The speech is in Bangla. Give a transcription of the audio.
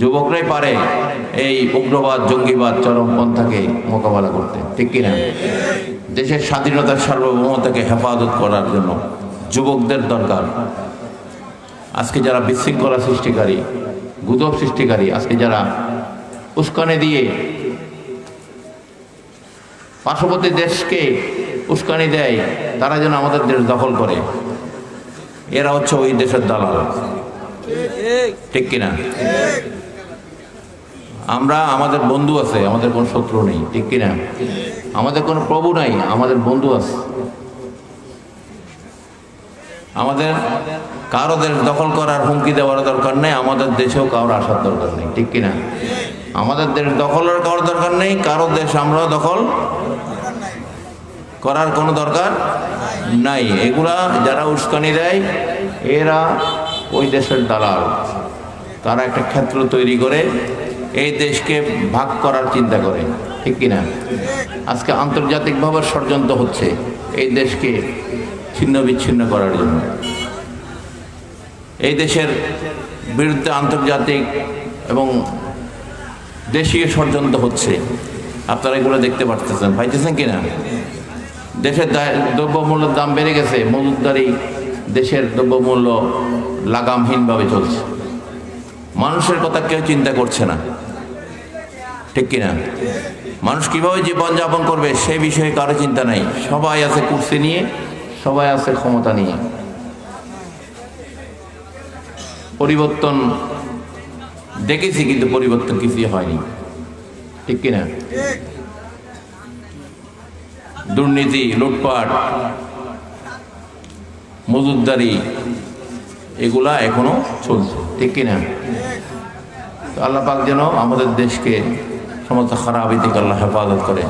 যুবকরাই পারে এই উগ্রবাদ জঙ্গিবাদ চরমপন্থাকে মোকাবেলা করতে, ঠিক কিনা? দেশের স্বাধীনতার সার্বভৌমতাকে হেফাজত করার জন্য যুবকদের দরকার। আজকে যারা বিশৃঙ্খলা সৃষ্টিকারী, গুজব সৃষ্টিকারী, আজকে যারা উস্কানি দিয়ে পার্শ্ববর্তী দেশকে উস্কানি দেয়, তারা যেন আমাদের দেশ দখল করে, এরা হচ্ছে ওই দেশের দালাল, ঠিক কিনা? আমরা, আমাদের বন্ধু আছে, আমাদের কোনো শত্রু নেই, ঠিক কিনা? আমাদের কোনো প্রভু নাই, আমাদের বন্ধু আছে। আমাদের কারো দেশ দখল করার হুমকি দেওয়ার দরকার নেই, আমাদের দেশেও কারোর আসার দরকার নেই, ঠিক কিনা? আমাদের দেশ দখলের কারোর দরকার নেই, কারো দেশ আমরা দখল করার কোনো দরকার নাই। এগুলা যারা উস্কানি দেয় এরা ওই দেশের দালাল। তারা একটা ক্ষেত্র তৈরি করে এই দেশকে ভাগ করার চিন্তা করে, ঠিক কিনা? আজকে আন্তর্জাতিকভাবে ষড়যন্ত্র হচ্ছে এই দেশকে ছিন্ন বিচ্ছিন্ন করার জন্য। এই দেশের বিরুদ্ধে আন্তর্জাতিক এবং দেশীয় ষড়যন্ত্র হচ্ছে, আপনারা এগুলো দেখতে পারতেছেন, পাইতেছেন কিনা? দেশের দ্রব্যমূল্যের দাম বেড়ে গেছে, মজুতদারি দেশের দ্রব্যমূল্য লাগামহীনভাবে চলছে, মানুষের কথা কেউ চিন্তা করছে না, ঠিক কিনা? মানুষ কিভাবে জীবনযাপন করবে সে বিষয়ে কারো চিন্তা নাই। সবাই আছে কুর্সি নিয়ে, সবাই আছে ক্ষমতা নিয়ে। পরিবর্তন দেখেছি কিন্তু পরিবর্তন কিছুই হয়নি, ঠিক কিনা? দুর্নীতি, লুটপাট, মজুতদারি এগুলা এখনো চলছে, ঠিক কিনা? তো আল্লাহ পাক যেন আমাদের দেশকে সমস্ত খারাপি থেকে আল্লাহ হেফাজত করে।